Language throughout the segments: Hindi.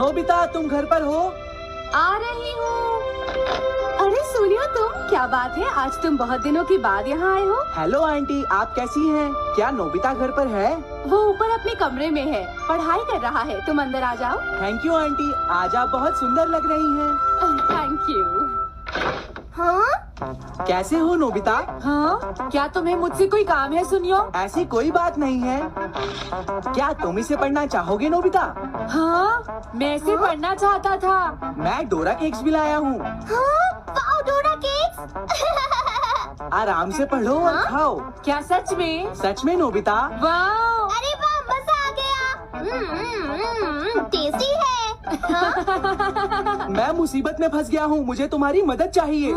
नोबिता, तुम घर पर हो? आ रही हूँ। अरे सूर्या, तुम, क्या बात है, आज तुम बहुत दिनों के बाद यहाँ आए हो। हेलो आंटी, आप कैसी हैं? क्या नोबिता घर पर है? वो ऊपर अपने कमरे में है, पढ़ाई कर रहा है। तुम अंदर आ जाओ। थैंक यू आंटी, आज आप बहुत सुंदर लग रही हैं। Thank you. हाँ कैसे हो नोबिता? हाँ, क्या तुम्हें मुझसे कोई काम है सुनियो? ऐसी कोई बात नहीं है। क्या तुम इसे पढ़ना चाहोगे नोबिता? हाँ, मैं इसे पढ़ना चाहता था। मैं डोरा केक्स भी लाया हूँ। वाओ, डोरा केक्स। आराम से पढ़ो और खाओ। क्या सच में? सच में नोबिता। वाओ, अरे वाह, मजा आ गया। टेस्टी है। मैं मुसीबत में फंस गया हूँ, मुझे तुम्हारी मदद चाहिए।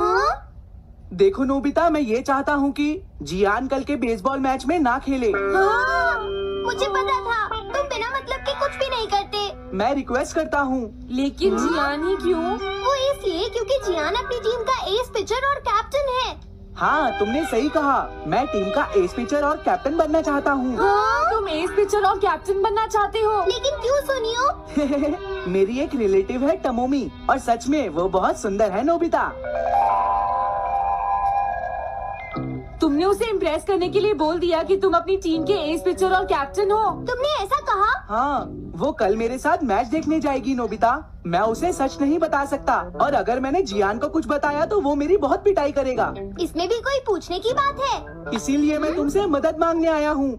देखो नोबिता, मैं ये चाहता हूँ कि जियान कल के बेसबॉल मैच में ना खेले। मुझे पता था, तुम बिना मतलब के कुछ भी नहीं करते। मैं रिक्वेस्ट करता हूँ। लेकिन जियान ही क्यों? वो इसलिए क्योंकि जियान अपनी टीम का एस पिचर और कैप्टन है। हाँ, तुमने सही कहा। मैं टीम का एस पिचर और कैप्टन बनना चाहता हूँ। तुम एस पिचर और कैप्टन बनना चाहते हो? लेकिन क्यों सुनियो? मेरी एक रिलेटिव है टमोमी, और सच में वो बहुत सुंदर है नोबिता। तुमने उसे इम्प्रेस करने के लिए बोल दिया कि तुम अपनी टीम के एस पिचर और कैप्टन हो। तुमने ऐसा कहा? हाँ, वो कल मेरे साथ मैच देखने जाएगी नोबिता। मैं उसे सच नहीं बता सकता, और अगर मैंने जियान को कुछ बताया तो वो मेरी बहुत पिटाई करेगा। इसमें भी कोई पूछने की बात है? इसीलिए मैं तुमसे मदद मांगने आया हूँ।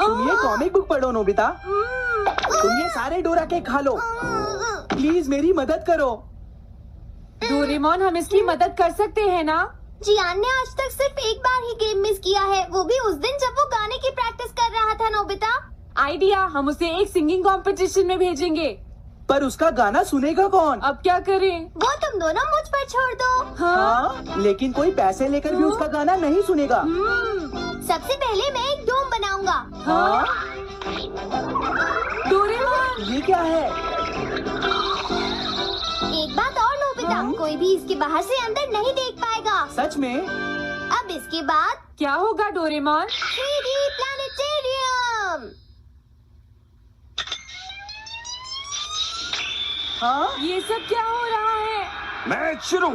तुम ये कॉमिक बुक पढ़ो नोबिता। तुम ये सारे डोरा केक खा लो। प्लीज मेरी मदद करो। डोरेमोन, हम इसकी मदद कर सकते हैं ना? जियान ने आज तक सिर्फ एक बार ही गेम मिस किया है, वो भी उस दिन जब वो गाने की प्रैक्टिस कर रहा था। नोबिता, आइडिया, हम उसे एक सिंगिंग कंपटीशन में भेजेंगे। पर उसका गाना सुनेगा कौन? अब क्या करें? वो तुम दोनों मुझ पर छोड़ दो। हाँ, लेकिन कोई पैसे लेकर भी उसका गाना नहीं सुनेगा। सबसे पहले मैं एक डोम बनाऊंगा। हाँ? डोरेमोन, ये क्या है? एक बात और नोबिता, कोई भी इसके बाहर से अंदर नहीं देख पाएगा। सच में? अब इसके बाद क्या होगा डोरेमोन? 3D planetarium. हाँ? ये सब क्या हो रहा है? मैच शुरू।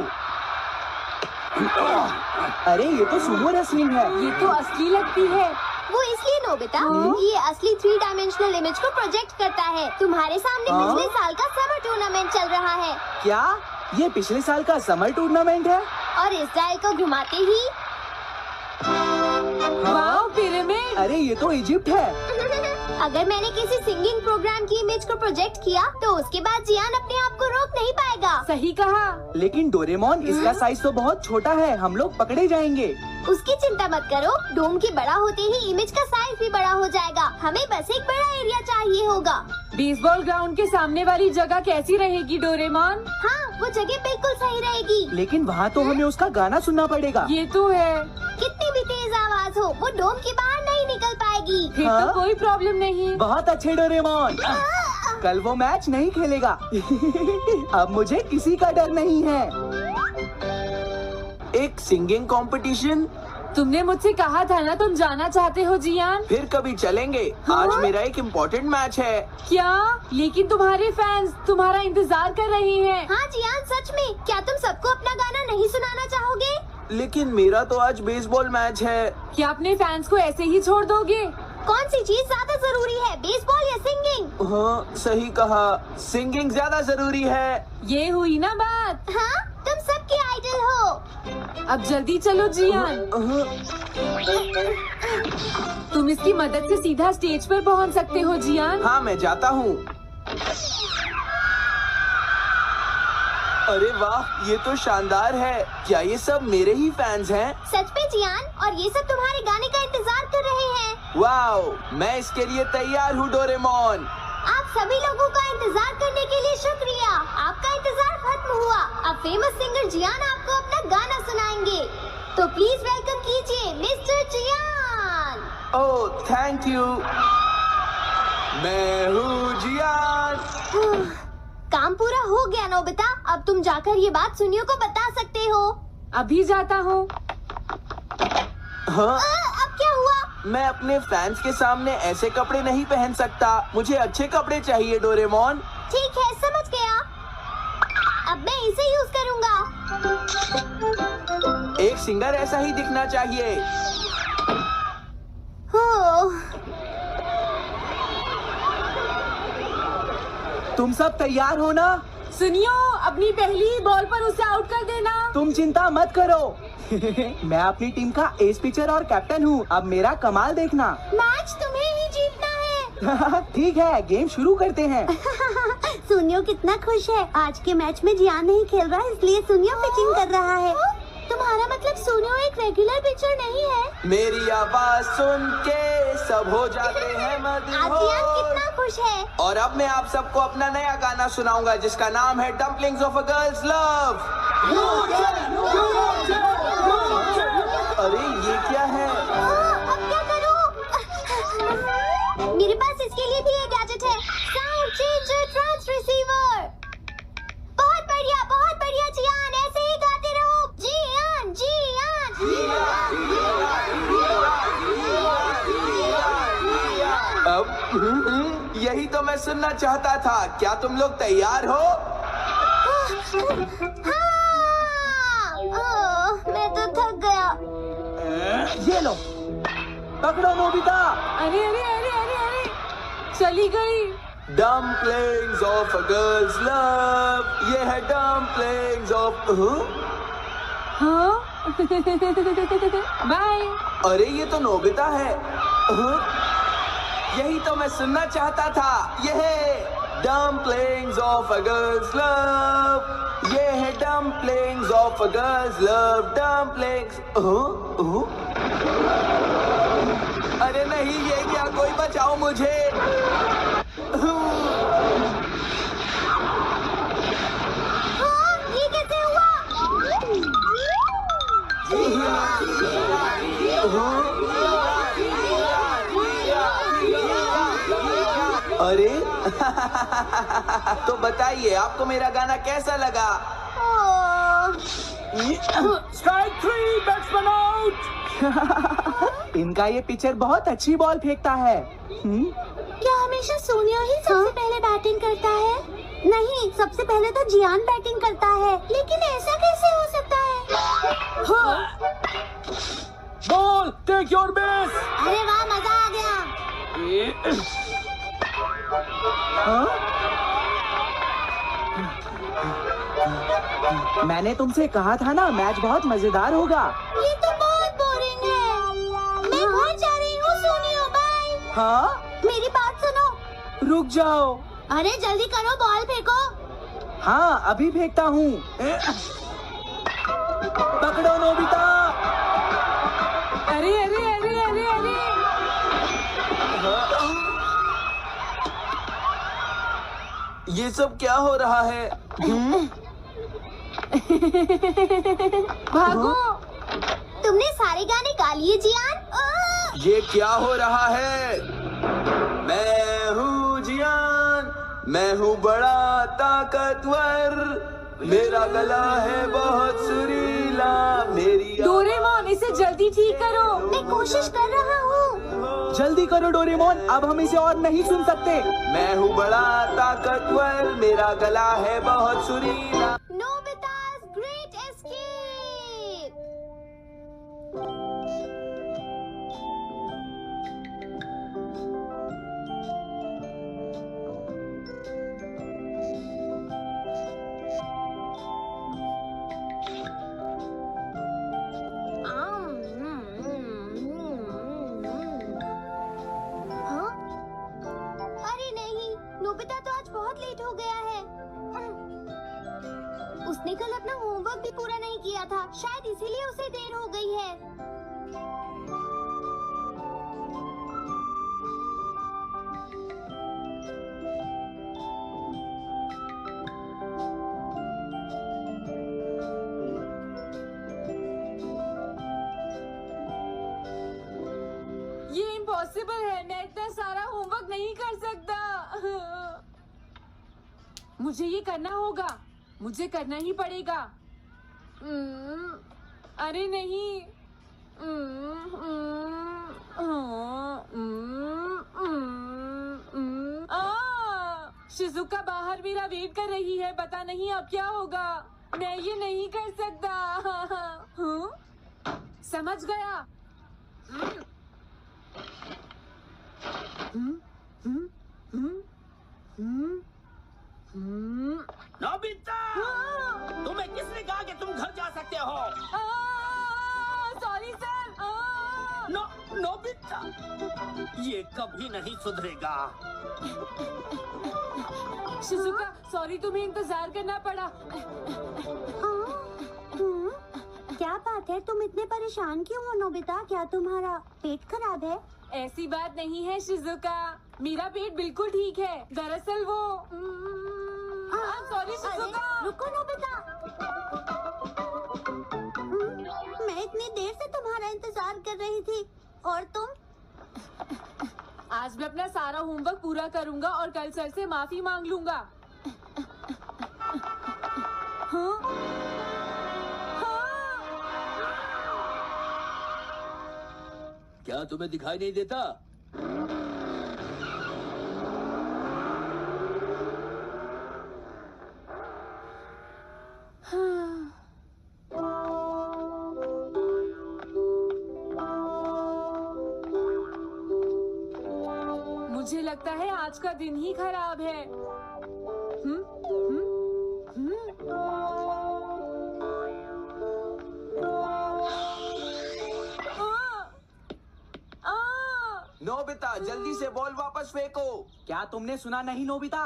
अरे ये तो सुमो रेसलिंग है। ये तो असली लगती है। वो इसलिए नोबिता, ये असली 3 डायमेंशनल इमेज को प्रोजेक्ट करता है। तुम्हारे सामने हाँ? पिछले साल का समर टूर्नामेंट चल रहा है, क्या ये पिछले साल का समर टूर्नामेंट है? और इस डायल को घुमाते ही वाओ, पिरामिड। अरे ये तो इजिप्ट है। अगर मैंने किसी सिंगिंग प्रोग्राम की इमेज को प्रोजेक्ट किया तो उसके बाद जियान अपने आप को रोक नहीं पाएगा। सही कहा। लेकिन डोरेमोन, इसका साइज तो बहुत छोटा है, हम लोग पकड़े जाएंगे। उसकी चिंता मत करो, डोम के बड़ा होते ही इमेज का साइज भी बड़ा हो जाएगा। हमें बस एक बड़ा एरिया चाहिए होगा। बेसबॉल ग्राउंड के सामने वाली जगह कैसी रहेगी डोरेमोन? हाँ, वो जगह बिल्कुल सही रहेगी। लेकिन वहाँ तो हमें उसका गाना सुनना पड़ेगा। ये तो है। कितनी भी तेज आवाज हो, वो डोम के बाहर नहीं निकल पाएगी। फिर हाँ? तो कोई प्रॉब्लम नहीं। बहुत अच्छे डोरेमोन। कल वो मैच नहीं खेलेगा। अब मुझे किसी का डर नहीं है। एक सिंगिंग कंपटीशन? तुमने मुझसे कहा था ना तुम जाना चाहते हो जियान। फिर कभी चलेंगे। आज मेरा एक इम्पोर्टेंट मैच है। क्या? लेकिन तुम्हारे फैंस तुम्हारा इंतजार कर रहे हैं। हाँ जियान, सच में, क्या तुम सबको अपना गाना नहीं सुनाना चाहोगे? लेकिन मेरा तो आज बेसबॉल मैच है। क्या अपने फैंस को ऐसे ही छोड़ दोगे? कौन सी चीज ज्यादा जरूरी है, बेसबॉल या सिंगिंग? हाँ, सही कहा, सिंगिंग ज्यादा जरूरी है। ये हुई ना बात। हाँ, तुम सबके आइडल हो। अब जल्दी चलो जियान। तुम इसकी मदद से सीधा स्टेज पर पहुंच सकते हो जियान। हाँ, मैं जाता हूँ। अरे वाह, ये तो शानदार है। क्या ये सब मेरे ही फैंस हैं? सच में जियान, और ये सब तुम्हारे गाने का इंतजार कर रहे हैं। वाओ, मैं इसके लिए तैयार हूँ डोरेमोन। आप सभी लोगों का इंतजार करने के लिए शुक्रिया। आपका इंतजार खत्म हुआ। अब फेमस सिंगर जियान आपको अपना गाना सुनाएंगे, तो प्लीज वेलकम कीजिए mister Jian. Oh, thank you. मैं हूँ जियान। काम पूरा हो गया नोबिता, अब तुम जाकर ये बात सुनियो को बता सकते हो। अभी जाता हूँ। हाँ, अब क्या हुआ? मैं अपने फैंस के सामने ऐसे कपड़े नहीं पहन सकता। मुझे अच्छे कपड़े चाहिए डोरेमोन। ठीक है, समझ गया। अब मैं इसे यूज करूंगा। एक सिंगर ऐसा ही दिखना चाहिए। तुम सब तैयार हो ना? सुनियो, अपनी पहली बॉल पर उसे आउट कर देना। तुम चिंता मत करो। मैं अपनी टीम का एस पिचर और कैप्टन हूँ। अब मेरा कमाल देखना। मैच तुम्हें ही जीतना है। ठीक है, गेम शुरू करते हैं। सुनियो कितना खुश है। आज के मैच में जियान नहीं खेल रहा, इसलिए सुनियो पिचिंग कर रहा है। तुम्हारा मतलब सुनियो एक रेगुलर पिचर नहीं है? मेरी आवाज सुन के सब हो जाते हैं आज जियान कितना खुश है। और अब मैं आप सबको अपना नया गाना सुनाऊंगा जिसका नाम है dumplings of a girls love. अरे ये क्या है? अब क्या करूं? मेरे पास इसके लिए भी एक गैजेट है, साउंड चेंजर ट्रांस रिसीवर। बहुत बढ़िया जियान, ऐसे ही गाते रहो। जियान जियान अब यही तो मैं सुनना चाहता था। क्या तुम लोग तैयार हो? हाँ, मैं तो थक गया। ये लो, पकड़ो नोबिता। अरे अरे अरे अरे अरे, चली गई। Dumplings of a girls love, ये है डम्पलिंग्स ऑफ। हाँ? बाय। अरे ये तो नोबिता है। यही तो मैं सुनना चाहता था। ये है dumplings of a girls love, ये है dumplings of a girls love. Dumplings. अरे नहीं, ये क्या? कोई बचाओ मुझे। हाँ, ये कैसे हुआ? अरे तो बताइए, आपको मेरा गाना कैसा लगा? Strike 3, batsman out. इनका ये पिचर बहुत अच्छी बॉल फेंकता है। क्या हमेशा सोनिया ही सबसे पहले बैटिंग करता है? नहीं, सबसे पहले तो जियान बैटिंग करता है। लेकिन ऐसा कैसे हो सकता है? Ball, take your base. अरे वाह, मजा आ गया। मैंने तुमसे कहा था ना, मैच बहुत मजेदार होगा। ये तो बहुत बोरिंग है। मैं घर जा रही हूँ सोनिया, बाय। हाँ, मेरी बात सुनो। रुक जाओ। अरे जल्दी करो, बॉल फेंको। हाँ, अभी फेंकता हूँ। पकड़ो नोबिता। अरे अरे अरे अरे अरे, ये सब क्या हो रहा है? भागो। तुमने सारे गाने गा लिए जियान? ये क्या हो रहा है? मैं हूँ जियान, मैं हूँ बड़ा ताकतवर, मेरा गला है बहुत सुरीला, मेरी डोरेमोन, इसे जल्दी ठीक करो। मैं कोशिश कर रहा हूँ। जल्दी करो डोरेमोन, अब हम इसे और नहीं सुन सकते। मैं हूँ बड़ा ताकतवर, मेरा गला है बहुत सुरीला। नोबिता's great escape। हाँ? अरे नहीं, नोबिता तो आज बहुत लेट हो गया है। उसने कल अपना होमवर्क भी पूरा नहीं किया था, शायद इसीलिए उसे देर हो गई है। ये इम्पॉसिबल है, मैं इतना सारा होमवर्क नहीं कर सकता। मुझे ये करना होगा, मुझे करना ही पड़ेगा। अरे नहीं। शिजुका बाहर मेरा वेट कर रही है, पता नहीं अब क्या होगा। मैं ये नहीं कर सकता। हाँ? समझ गया। नोबिता, तुम्हें किसने कहा कि तुम घर जा सकते हो? Sorry sir. नोबिता, ये कभी नहीं सुधरेगा। शिजुका सॉरी, तुम्हें इंतजार करना पड़ा। क्या बात है, तुम इतने परेशान क्यों हो नोबिता? क्या तुम्हारा पेट खराब है? ऐसी बात नहीं है शिजुका, मेरा पेट बिल्कुल ठीक है। दरअसल वो सॉरी शिजुका। रुको नोबिता, मैं इतनी देर से तुम्हारा इंतजार कर रही थी और तुम? आज मैं अपना सारा होमवर्क पूरा करूंगा और कल सर से माफी मांग लूंगा। हाँ? हाँ? क्या तुम्हें दिखाई नहीं देता? मुझे लगता है आज का दिन ही खराब है। नोबिता, जल्दी से बॉल वापस फेंको। क्या तुमने सुना नहीं नोबिता?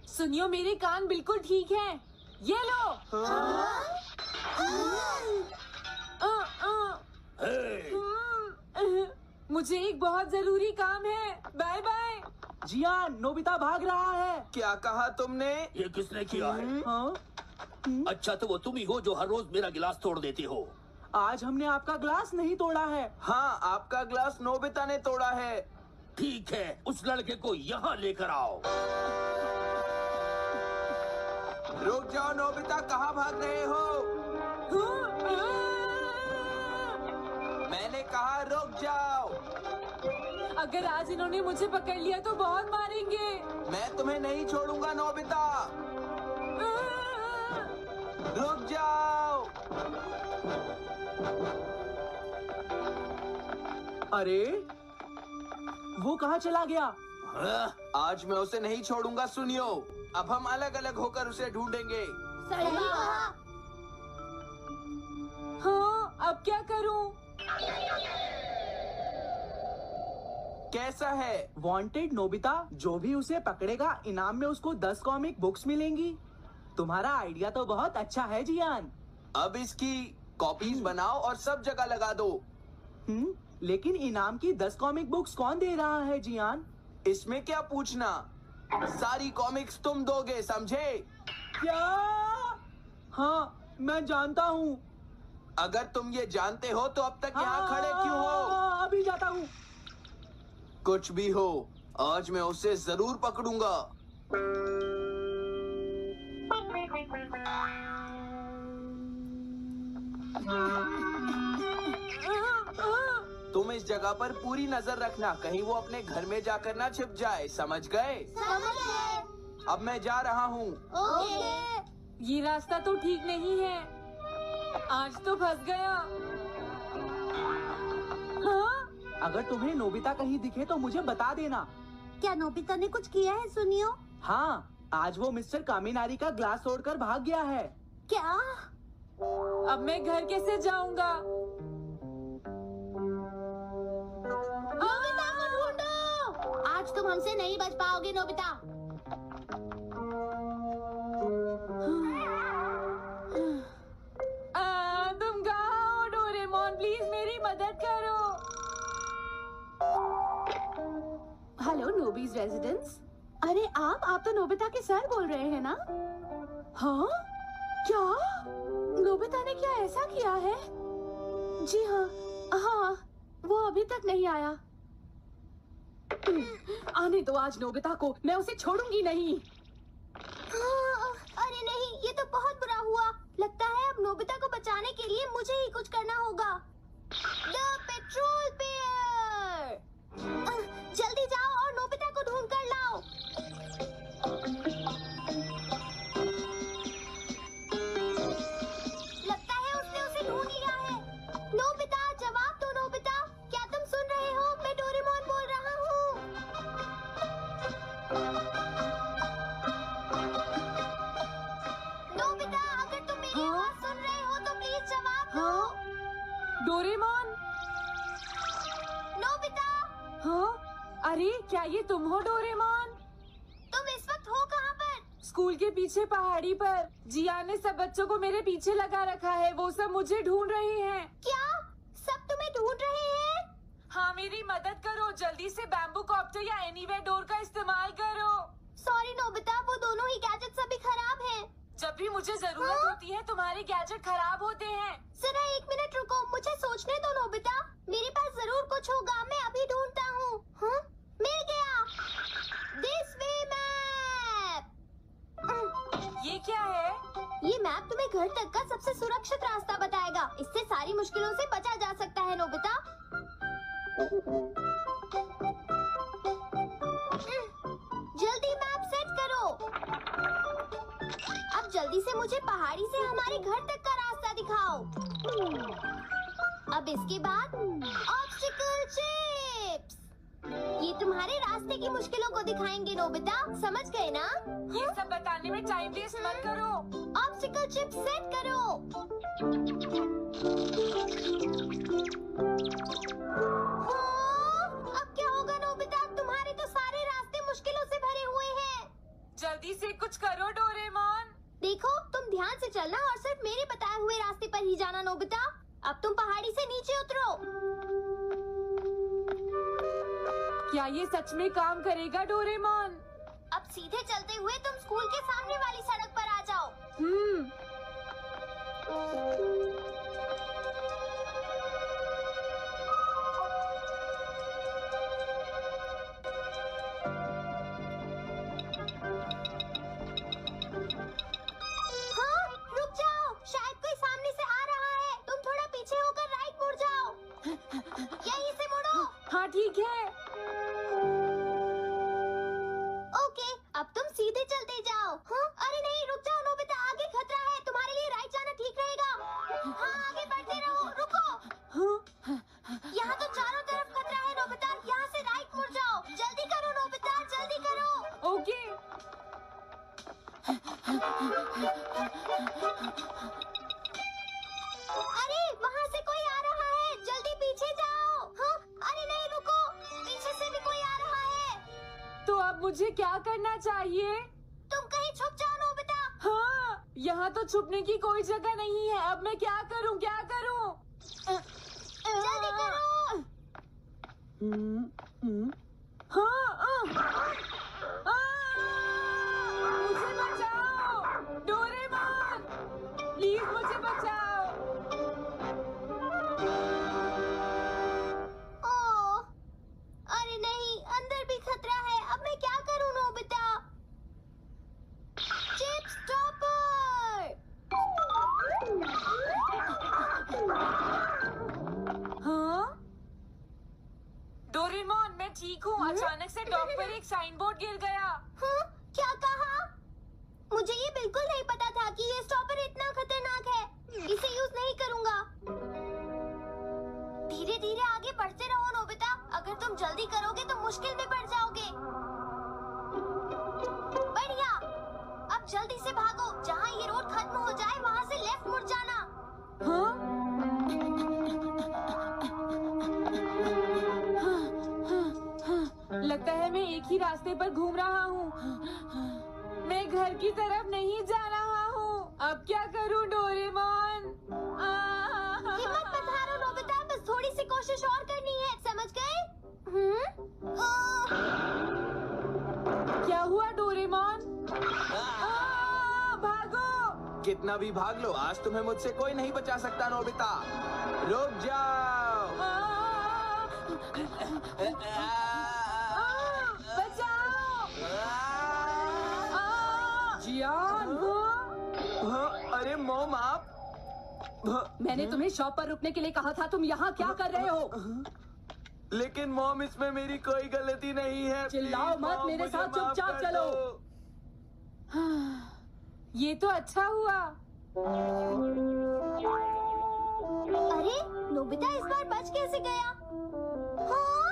सुनियो, मेरे कान बिल्कुल ठीक हैं। ये लो। मुझे एक बहुत जरूरी काम है। Bye bye. जियान, नोबिता भाग रहा है। क्या कहा तुमने? ये किसने किया है? हाँ? अच्छा, तो वो तुम ही हो जो हर रोज मेरा गिलास तोड़ देती हो। आज हमने आपका ग्लास नहीं तोड़ा है। हाँ, आपका ग्लास नोबिता ने तोड़ा है। ठीक है, उस लड़के को यहाँ लेकर आओ। रुक जाओ नोबिता, कहाँ भाग रहे हो? मैंने कहा रुक जाओ। अगर आज इन्होंने मुझे पकड़ लिया तो बहुत मारेंगे। मैं तुम्हें नहीं छोड़ूंगा नोबिता, रुक जाओ। अरे वो कहाँ चला गया? आज मैं उसे नहीं छोड़ूंगा। सुनियो, अब हम अलग अलग होकर उसे ढूंढेंगे। सही कहा। हाँ, अब क्या करूं? कैसा है? वांटेड नोबिता, जो भी उसे पकड़ेगा इनाम में उसको 10 कॉमिक बुक्स मिलेंगी। तुम्हारा आइडिया तो बहुत अच्छा है जियान। अब इसकी कॉपीज बनाओ और सब जगह लगा दो। लेकिन इनाम की 10 कॉमिक बुक्स कौन दे रहा है जियान? इसमें क्या पूछना, सारी कॉमिक्स तुम दोगे, समझे? क्या? हाँ, मैं जानता हूँ। अगर तुम ये जानते हो तो अब तक यहाँ खड़े क्यों हो? अभी जाता हूँ। कुछ भी हो, आज मैं उसे जरूर पकड़ूंगा। तुम इस जगह पर पूरी नजर रखना, कहीं वो अपने घर में जाकर ना छिप जाए, समझ गए? समझ गए। अब मैं जा रहा हूँ। ओके। ये रास्ता तो ठीक नहीं है। आज तो फंस गया। हाँ? अगर तुम्हें नोबिता कहीं दिखे तो मुझे बता देना। क्या नोबिता ने कुछ किया है सुनियो? हाँ, आज वो मिस्टर कामिनारी का ग्लास तोड़कर भाग गया है। क्या? अब मैं घर कैसे जाऊंगा? नोबिता को ढूंढो। आज तुम हमसे नहीं बच पाओगे नोबिता। तुम कहाँ हो डोरेमोन? प्लीज मेरी मदद करो। हेलो नोबीज रेजिडेंस। अरे आप तो नोबिता के सर बोल रहे हैं ना? हाँ? क्या? नोबिता ने क्या ऐसा किया है? जी हाँ, हाँ, वो अभी तक नहीं आया। आने दो आज नोबिता को, मैं उसे छोड़ूंगी नहीं। अरे नहीं, ये तो बहुत बुरा हुआ। लगता है अब नोबिता को बचाने के लिए मुझे ही कुछ करना होगा। The petrol pair. जल्दी जाओ और नोबिता को ढूंढ कर लाओ। अरे क्या ये तुम हो डोरेमोन? तुम इस वक्त हो कहाँ पर? स्कूल के पीछे पहाड़ी पर। जिया ने सब बच्चों को मेरे पीछे लगा रखा है, वो सब मुझे ढूंढ रहे हैं। क्या सब तुम्हें ढूंढ रहे हैं? हाँ मेरी मदद करो, जल्दी से बैम्बू कॉप्टर या एनीवेयर डोर का इस्तेमाल करो। सॉरी नोबिता, वो दोनों ही गैजेट्स अभी खराब हैं। जब भी मुझे जरूरत हाँ? होती है तुम्हारे गैजेट खराब होते हैं। जरा 1 मिनट रुको, मुझे सोचने दो नोबिता। मेरे पास जरूर कुछ होगा, मैं अभी ढूंढता हूँ। हाँ? मिल गया। This way map. ये क्या है? ये मैप तुम्हें घर तक का सबसे सुरक्षित रास्ता बताएगा। इससे सारी मुश्किलों से बचा जा सकता है नोबिता। जल्दी मैप सेट करो। अब जल्दी से मुझे पहाड़ी से हमारे घर तक का रास्ता दिखाओ। अब इसके बाद ऑब्स्टिकल चिप्स। ये तुम्हारे रास्ते की मुश्किलों को दिखाएंगे नोबिता, समझ गए ना? ये सब बताने में टाइम वेस्ट मत करो। ऑब्स्टिकल चिप्स सेट करो। हाँ, अब क्या होगा नोबिता? तुम्हारे तो सारे रास्ते मुश्किलों से भरे हुए हैं। जल्दी से कुछ करो डोरेमोन। देखो, तुम ध्यान से चलना और सिर्फ मेरे बताए हुए रास्ते पर ही जाना नोबिता। अब तुम पहाड़ी से नीचे उतरो। क्या ये सच में काम करेगा डोरेमोन? अब सीधे चलते हुए तुम स्कूल के सामने वाली सड़क पर आ जाओ। हाँ, रुक जाओ, शायद कोई सामने से आ रहा है। तुम थोड़ा पीछे होकर राइट मुड़ जाओ। यहीं से मुड़ो। हाँ ठीक है। ओके, अब तुम सीधे चलते जाओ। हाँ? अरे नहीं, रुक जाओ नोबिता, आगे खतरा है। तुम्हारे लिए राइट जाना ठीक रहेगा। हाँ, आगे बढ़ते रहो। रुको, यहाँ तो चारों तरफ खतरा है नोबिता। यहाँ से राइट मुड़ जाओ। जल्दी करो नोबिता, जल्दी करो। ओके। अरे वहाँ से कोई आ रहा है, जल्दी पीछे जाओ। हाँ? अरे नहीं, रुको, पीछे से भी कोई आ रहा है। तो अब मुझे क्या करना चाहिए? तुम कहीं छुप जाओ नोबिता। हाँ, यहाँ तो छुपने की कोई जगह नहीं है। अब मैं क्या करूँ, क्या करूँ? जल्दी करो। हाँ, मुझे बचाओ डोरेमोन, प्लीज मुझे बचाओ। ओह, अरे नहीं, अंदर भी खतरा है। अब मैं क्या करूं नोबिता? Chip stopper. हाँ? डोरेमोन मैं ठीक हूँ। अचानक से डॉक पर एक साइन बोर्ड गिर गया। हाँ? क्या कहा? मुझे ये बिल्कुल नहीं पता था कि ये स्टॉपर इतना खतरनाक है। इसे यूज नहीं करूंगा। धीरे धीरे आगे बढ़ते रहो नोबिता। अगर तुम जल्दी करोगे तो मुश्किल में पड़ जाओगे। बढ़िया, अब जल्दी से भागो। जहाँ ये रोड खत्म हो जाए वहाँ से लेफ्ट मुड़ जाना। हाँ? लगता है मैं एक ही रास्ते पर घूम रहा हूँ। मैं घर की तरफ नहीं जा रहा हूँ। अब क्या करूँ डोरेमोन? हिम्मत मत हारो नोबिता, बस थोड़ी सी कोशिश और करनी है, समझ गए? क्या हुआ डोरेमोन? भागो! कितना भी भाग लो, आज तुम्हें मुझसे कोई नहीं बचा सकता नोबिता। रुक जाओ। बचाओ! जियान! हाँ, अरे मॉम आप। मैंने तुम्हें शॉप पर रुकने के लिए कहा था। तुम यहाँ क्या कर रहे हो? लेकिन मॉम, इसमें मेरी कोई गलती नहीं है। चिल्लाओ प्लीज, मत, मॉम, मेरे मुझे साथ माफ चुपचाप कर चलो। दो। ये तो अच्छा हुआ। अरे नोबिता इस बार बच कैसे गया? हाँ?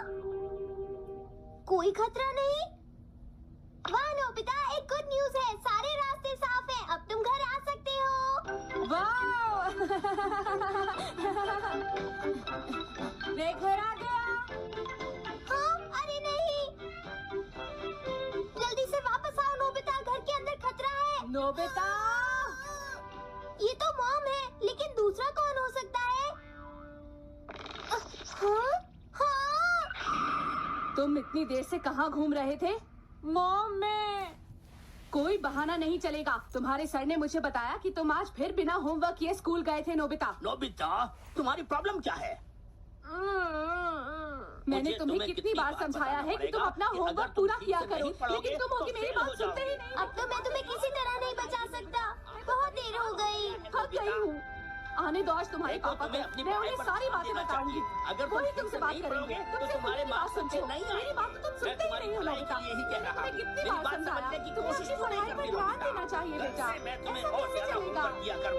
कोई खतरा नहीं। वाह नोबिता, एक गुड न्यूज है, सारे रास्ते साफ हैं। अब तुम घर आ सकते हो। वाह! मैं घर आ गया। हाँ? अरे नहीं, नोबिता, ये तो मॉम है, लेकिन दूसरा कौन हो सकता है? हाँ? हाँ? तुम इतनी देर से कहाँ घूम रहे थे? मॉम में कोई बहाना नहीं चलेगा। तुम्हारे सर ने मुझे बताया कि तुम आज फिर बिना होमवर्क किए स्कूल गए थे नोबिता। नोबिता, तुम्हारी प्रॉब्लम क्या है? मैंने मुझे तुम्हें तुम्हें कितनी बार समझाया है कि तुम बताना अपना पड़ेगा कि होमवर्क अगर तुम पूरा ठीक किया से करो, नहीं पढ़ोगे, लेकिन तुम तो मेरी फेल बात हो सुनते ही जाओगे। नहीं। अब तो मैं तुम्हें किसी तरह नहीं बचा सकता। बहुत देर हो गई। थक गई हूँ। आने दो आज तुम्हारे देखो, पापा को। तुम्हें अपनी मैं पढ़ाई उन्हें पर सारी ध्यान बातें देना बताऊंगी। चाहिए। अगर तुम वही ठीक तुमसे से बात नहीं करेंगे। पढ़ोगे, तो तुमसे तुम्हारे तुम्हारी बात मार्क्स सुनते हो। अच्छे नहीं मेरी आएंगे। बात तो तुम मैं सुनते ही तुम्हारी नहीं हो भलाई नोबिता। के लिए ही कह रहा तुम्हें हूँ। कितनी मेरी बार बात समझाया समझने की तुम्हें कोशिश अपनी तो नहीं पढ़ाई पर करती ध्यान नोबिता। देना चाहिए बेटा। वैसे मैं तुम्हें ऐसा और कैसे ज्यादा चलेगा? होमवर्क दिया करूंगा।